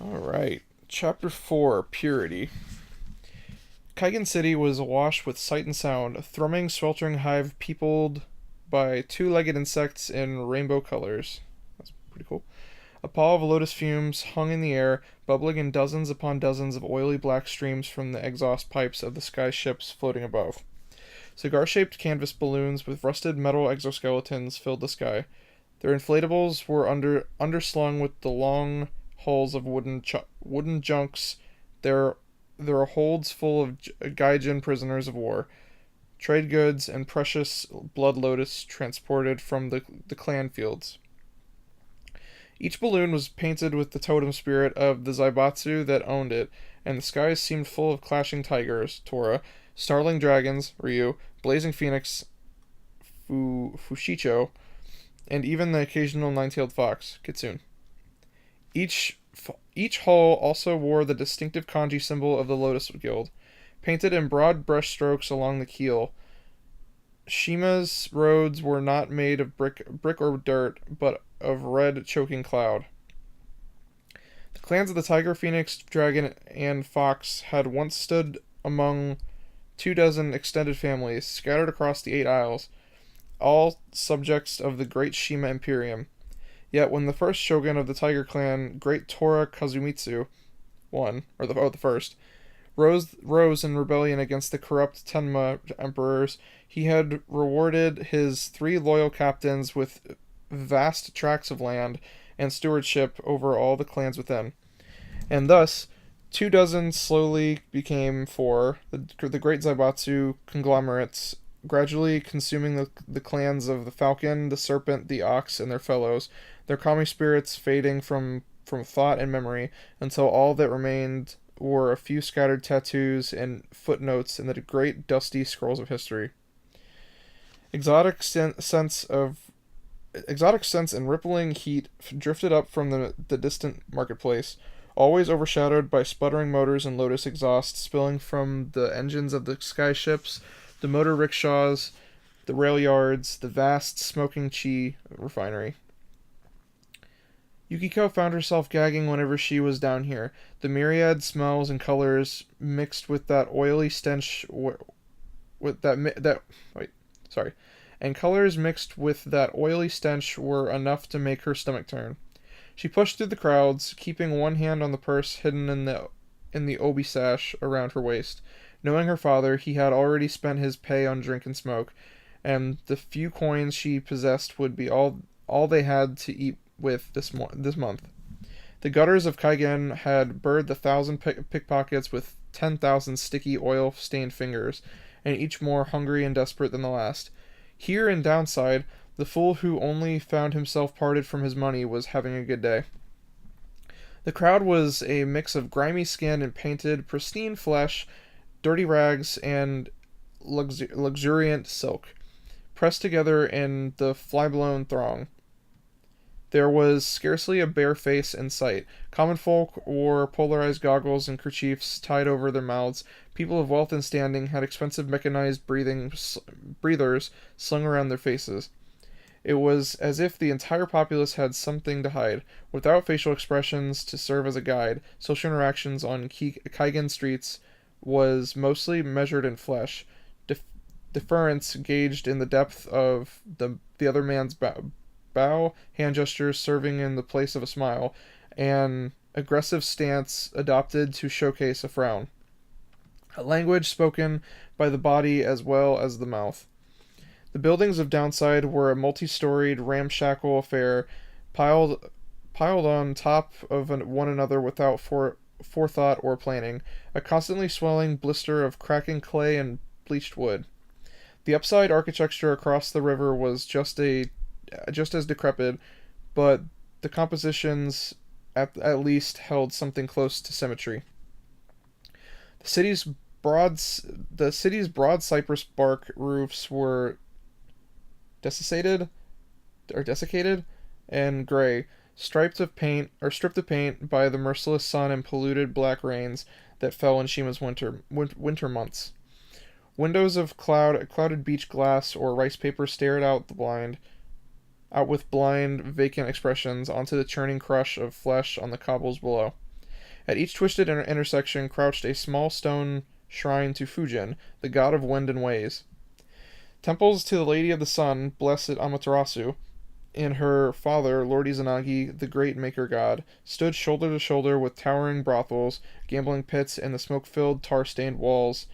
Alright. Chapter 4 Purity. Kaigan City was awash with sight and sound, a thrumming, sweltering hive peopled by two-legged insects in rainbow colors. That's pretty cool. A pall of lotus fumes hung in the air, bubbling in dozens upon dozens of oily black streams from the exhaust pipes of the sky ships floating above. Cigar-shaped canvas balloons with rusted metal exoskeletons filled the sky. Their inflatables were underslung with the long hulls of wooden junks. There are holds full of Gaijin prisoners of war, trade goods, and precious blood lotus transported from the clan fields. Each balloon was painted with the totem spirit of the Zaibatsu that owned it, and the skies seemed full of clashing tigers, Tora, snarling dragons, Ryu, blazing phoenix, Fushicho, and even the occasional nine-tailed fox, Kitsune. Each each hull also wore the distinctive kanji symbol of the Lotus Guild, painted in broad brushstrokes along the keel. Shima's roads were not made of brick or dirt, but of red choking cloud. The clans of the Tiger, Phoenix, Dragon, and Fox had once stood among 2 dozen extended families scattered across the 8 isles, all subjects of the great Shima Imperium. Yet when the first shogun of the Tiger clan, Great Tora Kazumitsu, the first, rose in rebellion against the corrupt Tenma emperors, he had rewarded his 3 loyal captains with vast tracts of land and stewardship over all the clans within. And thus, 2 dozen slowly became four, the great Zaibatsu conglomerates, gradually consuming the clans of the falcon, the serpent, the ox, and their fellows, their kami spirits fading from thought and memory until all that remained were a few scattered tattoos and footnotes in the great dusty scrolls of history. Exotic sense of Exotic scents and rippling heat drifted up from the distant marketplace, always overshadowed by sputtering motors and lotus exhaust spilling from the engines of the sky ships, the motor rickshaws, the rail yards, the vast smoking chi refinery. Yukiko found herself gagging whenever she was down here. The myriad smells and colors mixed with that oily stench with that wait, sorry. And colors mixed with that oily stench were enough to make her stomach turn. She pushed through the crowds, keeping one hand on the purse hidden in the obi sash around her waist. Knowing her father, he had already spent his pay on drink and smoke, and the few coins she possessed would be all they had to eat with this month. The gutters of Kaigen had burred the 1,000 pickpockets with 10,000 sticky oil-stained fingers, and each more hungry and desperate than the last. Here in Downside, the fool who only found himself parted from his money was having a good day. The crowd was a mix of grimy skin and painted, pristine flesh, dirty rags, and luxuriant silk, pressed together in the fly-blown throng. There was scarcely a bare face in sight. Common folk wore polarized goggles and kerchiefs tied over their mouths. People of wealth and standing had expensive mechanized breathers slung around their faces. It was as if the entire populace had something to hide. Without facial expressions to serve as a guide, social interactions on Kaigen streets was mostly measured in flesh, deference gauged in the depth of the other man's bow, hand gestures serving in the place of a smile, an aggressive stance adopted to showcase a frown. A language spoken by the body as well as the mouth. The buildings of Downside were a multi-storied, ramshackle affair, piled on top of one another without forethought or planning, a constantly swelling blister of cracking clay and bleached wood. The upside architecture across the river was just as decrepit, but the compositions at least held something close to symmetry. The city's broad cypress bark roofs were desiccated and gray, stripped of paint by the merciless sun and polluted black rains that fell in Shima's winter months. Windows of clouded beach glass or rice paper stared out with blind, vacant expressions onto the churning crush of flesh on the cobbles below. At each twisted intersection crouched a small stone shrine to Fujin, the god of wind and ways. Temples to the Lady of the Sun, blessed Amaterasu, and her father, Lord Izanagi, the great maker god, stood shoulder to shoulder with towering brothels, gambling pits, and the smoke-filled, tar-stained walls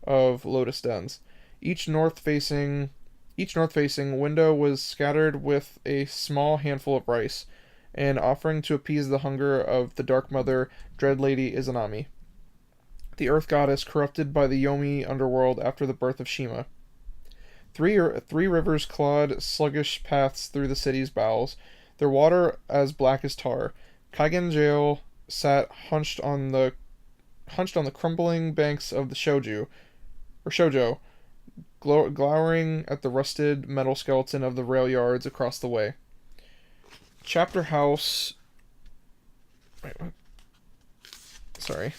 of lotus dens. Each north-facing window was scattered with a small handful of rice, an offering to appease the hunger of the Dark Mother, dread Lady Izanami, the Earth Goddess corrupted by the Yomi underworld after the birth of Shima. Three rivers clawed sluggish paths through the city's bowels, their water as black as tar. Kaigen Jail sat hunched on the crumbling banks of the Shojo, glowering at the rusted metal skeleton of the rail yards across the way. Chapter House. Wait, what? Sorry.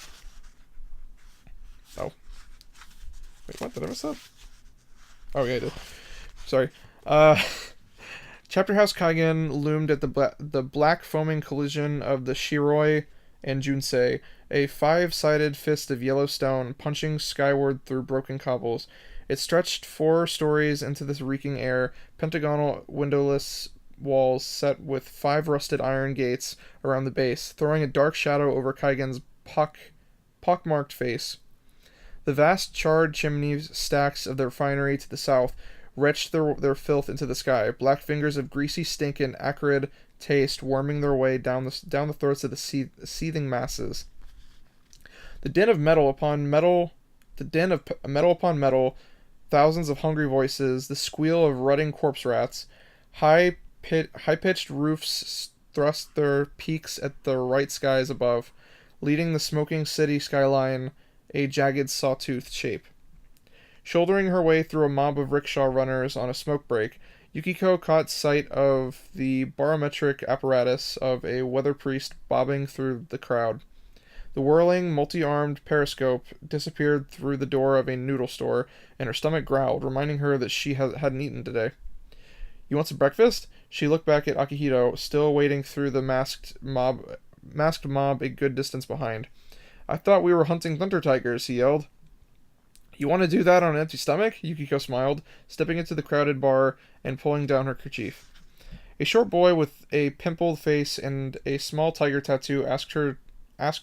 Oh. Wait, what? Did I miss that? Oh, yeah, I did. Sorry. Chapter House Kaigen loomed at the black foaming collision of the Shiroi and Junsei, a five-sided fist of yellow stone punching skyward through broken cobbles. It stretched 4 stories into the reeking air, pentagonal windowless walls set with 5 rusted iron gates around the base, throwing a dark shadow over Kaigen's pockmarked face. The vast charred chimneys stacks of the refinery to the south retched their filth into the sky, black fingers of greasy stink and acrid taste worming their way down the throats of the seething masses. The din of metal upon metal, thousands of hungry voices, the squeal of rutting corpse rats, high-pitched roofs thrust their peaks at the right skies above, leading the smoking city skyline a jagged sawtooth shape. Shouldering her way through a mob of rickshaw runners on a smoke break, Yukiko caught sight of the barometric apparatus of a weather priest bobbing through the crowd. The whirling, multi-armed periscope disappeared through the door of a noodle store, and her stomach growled, reminding her that she hadn't eaten today. "You want some breakfast?" She looked back at Akihito, still waiting through the masked mob a good distance behind. "I thought we were hunting thunder tigers," he yelled. "You want to do that on an empty stomach?" Yukiko smiled, stepping into the crowded bar and pulling down her kerchief. A short boy with a pimpled face and a small tiger tattoo asked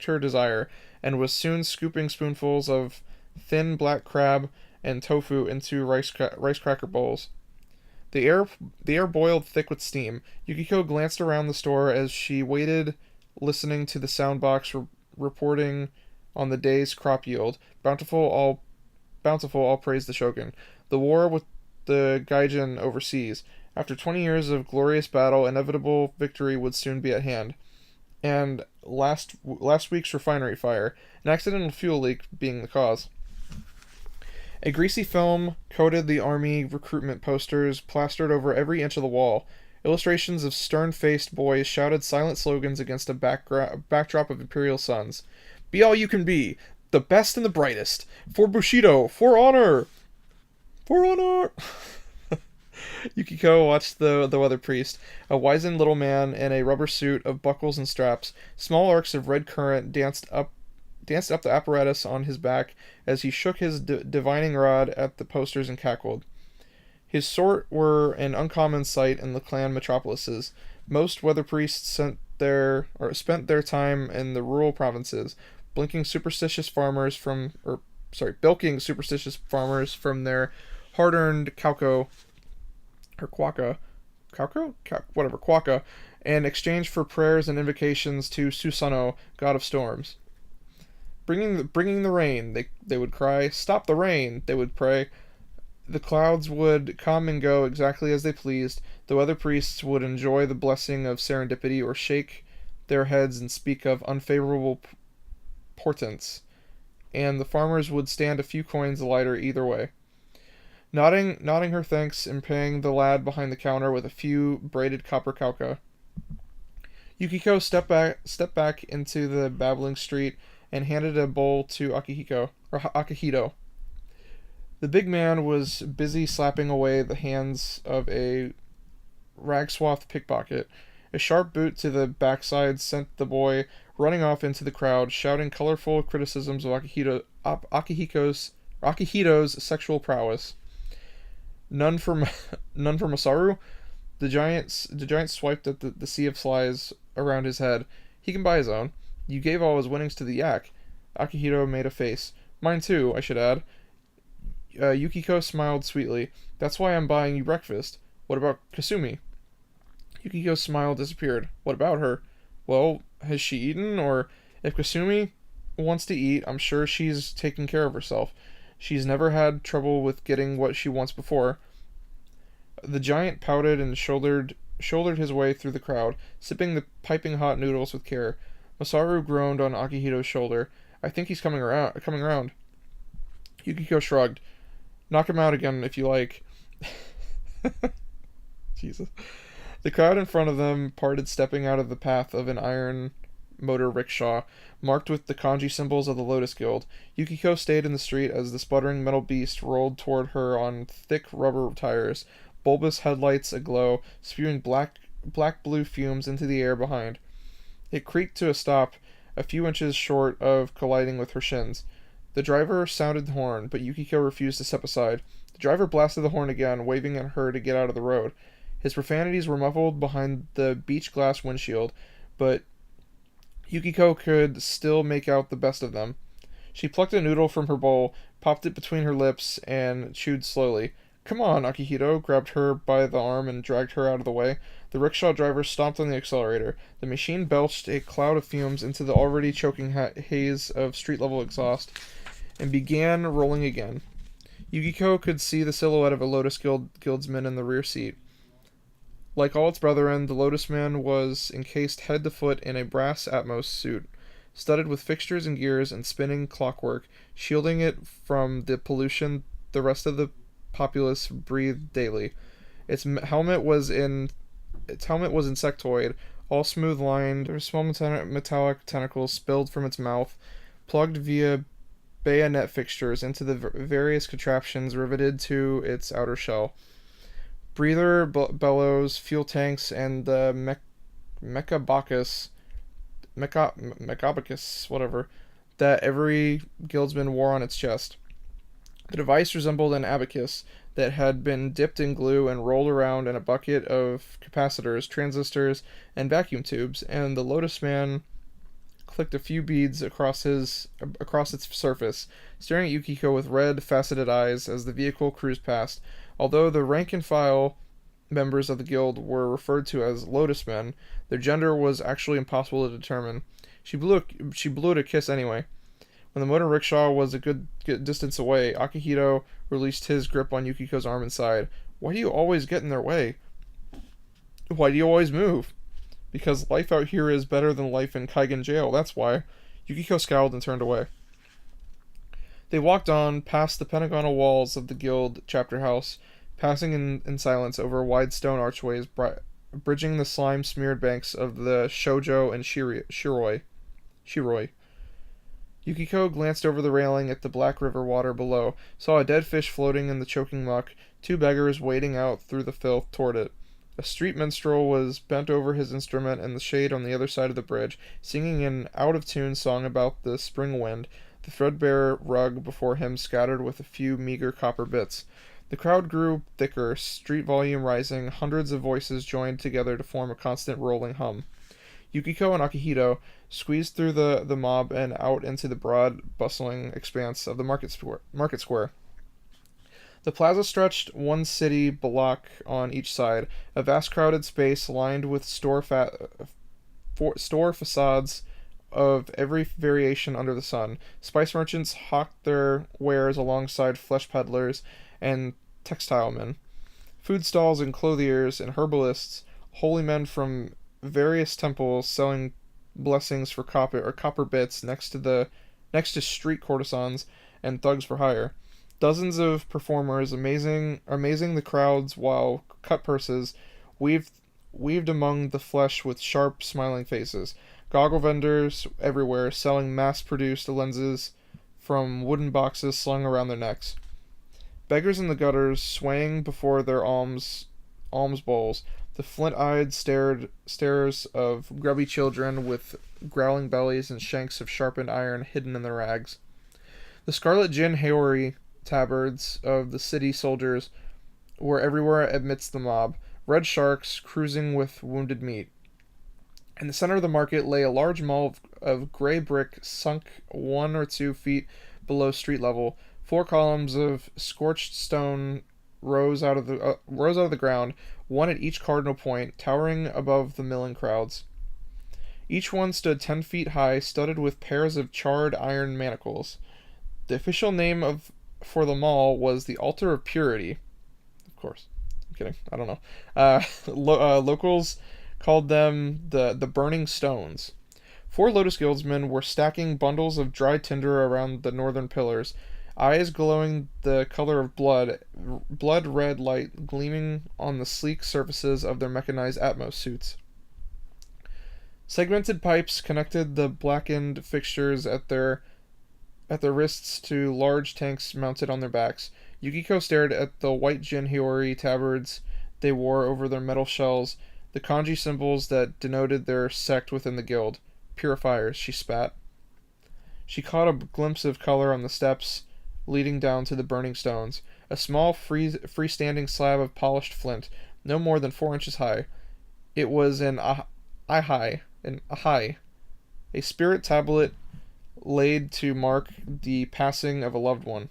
her desire, and was soon scooping spoonfuls of thin black crab and tofu into rice cracker bowls. The air boiled thick with steam. Yukiko glanced around the store as she waited, listening to the sound box reporting on the day's crop yield. Bountiful, all praise the Shogun. The war with the Gaijin overseas. After 20 years of glorious battle, inevitable victory would soon be at hand. And last week's refinery fire, an accidental fuel leak being the cause. A greasy film coated the army recruitment posters plastered over every inch of the wall. Illustrations of stern-faced boys shouted silent slogans against a backdrop of imperial suns. "Be all you can be! The best and the brightest! For Bushido! For honor! For honor!" Yukiko watched the weather priest, a wizened little man in a rubber suit of buckles and straps. Small arcs of red current danced up the apparatus on his back as he shook his divining rod at the posters and cackled. His sort were an uncommon sight in the clan metropolises. Most weather priests spent their time in the rural provinces, bilking superstitious farmers from their hard-earned quaka, in exchange for prayers and invocations to Susanoo, god of storms. Bringing the rain, they would cry. "Stop the rain," they would pray. The clouds would come and go exactly as they pleased. The weather priests would enjoy the blessing of serendipity or shake their heads and speak of unfavorable portents, and the farmers would stand a few coins lighter either way. Nodding her thanks and paying the lad behind the counter with a few braided copper kauka, Yukiko stepped back into the babbling street and handed a bowl to Akihito. The big man was busy slapping away the hands of a rag-swathed pickpocket. A sharp boot to the backside sent the boy running off into the crowd, shouting colorful criticisms of Akihito's sexual prowess. None for none for Masaru. The giant swiped at the sea of flies around his head. He can buy his own. You gave all his winnings to the yak. Akihito made a face. Mine too, I should add. Yukiko smiled sweetly. That's why I'm buying you breakfast. What about Kasumi? Yukiko's smile disappeared. What about her? Well, has she eaten? Or if Kasumi wants to eat, I'm sure she's taking care of herself. She's never had trouble with getting what she wants before. The giant pouted and shouldered his way through the crowd, sipping the piping hot noodles with care. Masaru groaned on Akihito's shoulder. I think he's coming around. Yukiko shrugged. Knock him out again if you like. Jesus. The crowd in front of them parted, stepping out of the path of an iron motor rickshaw, marked with the kanji symbols of the Lotus Guild. Yukiko stayed in the street as the sputtering metal beast rolled toward her on thick rubber tires, bulbous headlights aglow, spewing black-blue fumes into the air behind. It creaked to a stop, a few inches short of colliding with her shins. The driver sounded the horn, but Yukiko refused to step aside. The driver blasted the horn again, waving at her to get out of the road. His profanities were muffled behind the beach glass windshield, but Yukiko could still make out the best of them. She plucked a noodle from her bowl, popped it between her lips, and chewed slowly. Come on, Akihito grabbed her by the arm and dragged her out of the way. The rickshaw driver stomped on the accelerator. The machine belched a cloud of fumes into the already choking haze of street-level exhaust and began rolling again. Yukiko could see the silhouette of a Lotus Guildsman in the rear seat. Like all its brethren, the Lotus Man was encased head to foot in a brass Atmos suit, studded with fixtures and gears and spinning clockwork, shielding it from the pollution the rest of the populace breathed daily. Its helmet was insectoid, all smooth-lined, small metallic tentacles spilled from its mouth, plugged via bayonet fixtures into the various contraptions riveted to its outer shell. Breather bellows, fuel tanks, and the mechabacus, whatever, that every guildsman wore on its chest. The device resembled an abacus that had been dipped in glue and rolled around in a bucket of capacitors, transistors, and vacuum tubes, and the Lotus Man clicked a few beads across its surface, staring at Yukiko with red, faceted eyes as the vehicle cruised past. Although the rank-and-file members of the guild were referred to as Lotus Men, their gender was actually impossible to determine. She blew it a kiss anyway. When the motor rickshaw was a good distance away, Akihito released his grip on Yukiko's arm and sighed. Why do you always get in their way? Why do you always move? Because life out here is better than life in Kaigen jail, that's why. Yukiko scowled and turned away. They walked on, past the pentagonal walls of the guild chapter house, passing in silence over wide stone archways, bridging the slime-smeared banks of the Shoujo and Shiroi. Yukiko glanced over the railing at the black river water below, saw a dead fish floating in the choking muck, two beggars wading out through the filth toward it. A street minstrel was bent over his instrument in the shade on the other side of the bridge, singing an out-of-tune song about the spring wind, the threadbare rug before him scattered with a few meager copper bits. The crowd grew thicker, street volume rising, hundreds of voices joined together to form a constant rolling hum. Yukiko and Akihito squeezed through the mob and out into the broad, bustling expanse of the market square. The plaza stretched one city block on each side, a vast crowded space lined with store facades of every variation under the sun. Spice merchants hawked their wares alongside flesh peddlers and textile men. Food stalls and clothiers and herbalists, holy men from various temples selling blessings for copper bits next to street courtesans and thugs for hire. Dozens of performers amazing the crowds while cut purses weaved among the flesh with sharp, smiling faces. Goggle vendors everywhere selling mass-produced lenses from wooden boxes slung around their necks. Beggars in the gutters swaying before their alms bowls. the flint-eyed stares of grubby children with growling bellies and shanks of sharpened iron hidden in their rags. The scarlet gin Haori tabards of the city soldiers were everywhere amidst the mob, red sharks cruising with wounded meat. In the center of the market lay a large mall of gray brick sunk 1 or 2 feet below street level. 4 columns of scorched stone rose out of the ground, one at each cardinal point, towering above the milling crowds. Each one stood 10 feet high, studded with pairs of charred iron manacles. The official name for the mall was the Altar of Purity. Of course, I'm kidding. I don't know. Locals called them the Burning Stones. 4 Lotus Guildsmen were stacking bundles of dry tinder around the northern pillars, eyes glowing the color of blood red light gleaming on the sleek surfaces of their mechanized Atmos suits. Segmented pipes connected the blackened fixtures at their wrists to large tanks mounted on their backs. Yukiko stared at the white Jin Hiyori tabards they wore over their metal shells, the kanji symbols that denoted their sect within the guild. Purifiers, she spat. She caught a glimpse of color on the steps leading down to the burning stones. A small freestanding slab of polished flint, no more than 4 inches high. It was an ahai, a spirit tablet laid to mark the passing of a loved one.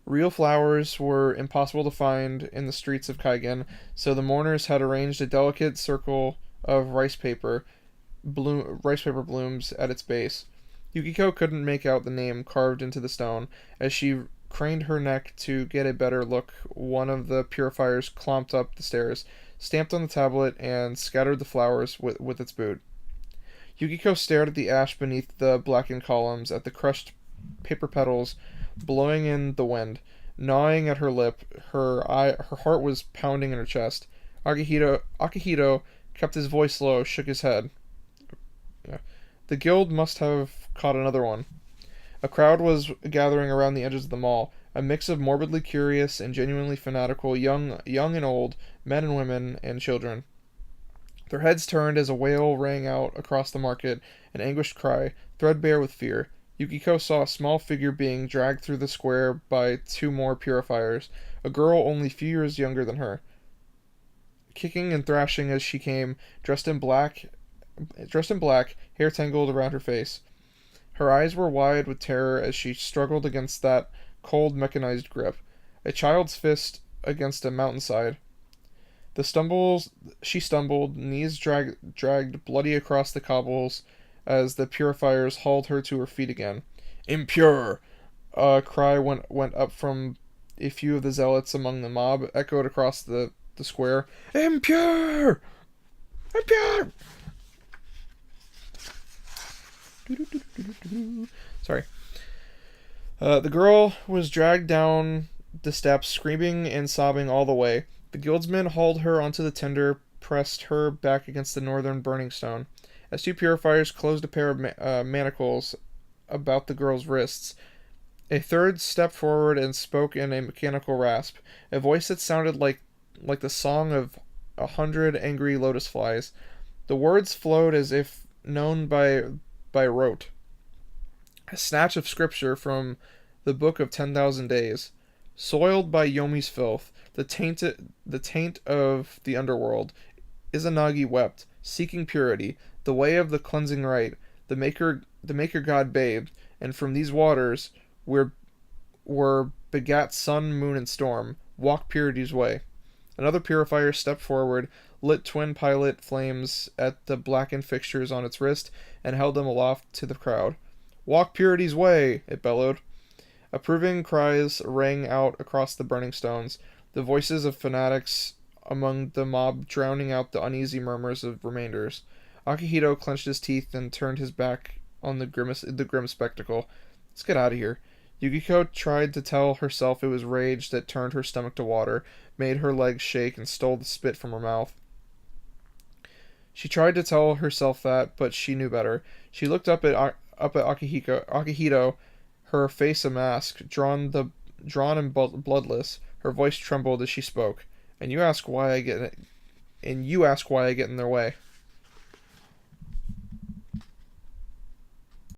Real flowers were impossible to find in the streets of Kaigen, so the mourners had arranged a delicate circle of rice paper blooms at its base. Yukiko couldn't make out the name carved into the stone. As she craned her neck to get a better look, one of the purifiers clomped up the stairs, stamped on the tablet, and scattered the flowers with its boot. Yukiko stared at the ash beneath the blackened columns, at the crushed paper petals blowing in the wind, gnawing at her lip. Her heart was pounding in her chest. Akihito kept his voice low, shook his head. Yeah. The guild must have caught another one. A crowd was gathering around the edges of the mall, a mix of morbidly curious and genuinely fanatical, young and old, men and women and children. Their heads turned as a wail rang out across the market, an anguished cry, threadbare with fear. Yukiko saw a small figure being dragged through the square by 2 more purifiers, a girl only a few years younger than her. Kicking and thrashing as she came, dressed in black, hair tangled around her face. Her eyes were wide with terror as she struggled against that cold mechanized grip, a child's fist against a mountainside. She stumbled, knees dragged bloody across the cobbles as the purifiers hauled her to her feet again. Impure! A cry went up from a few of the zealots among the mob, echoed across the square. Impure! Impure! Sorry. The girl was dragged down the steps, screaming and sobbing all the way. The guildsmen hauled her onto the tinder, pressed her back against the northern burning stone. As 2 purifiers closed a pair of manacles about the girl's wrists, a third stepped forward and spoke in a mechanical rasp, a voice that sounded like the song of 100 angry lotus flies. The words flowed as if known by rote. A snatch of scripture from the Book of 10,000 Days. Soiled by Yomi's filth, the taint of the underworld, Izanagi wept, seeking purity, the way of the cleansing rite, the maker god bathed, and from these waters were begat sun, moon, and storm, walk purity's way. Another purifier stepped forward, lit twin pilot flames at the blackened fixtures on its wrist, and held them aloft to the crowd. Walk purity's way, it bellowed. Approving cries rang out across the burning stones, the voices of fanatics among the mob drowning out the uneasy murmurs of remainders. Akihito clenched his teeth and turned his back on the grim spectacle. Let's get out of here. Yukiko tried to tell herself it was rage that turned her stomach to water, made her legs shake, and stole the spit from her mouth. She tried to tell herself that, but she knew better. She looked up at Akihito, her face a mask, drawn and bloodless. Her voice trembled as she spoke. And you ask why I get and you ask why I get in their way.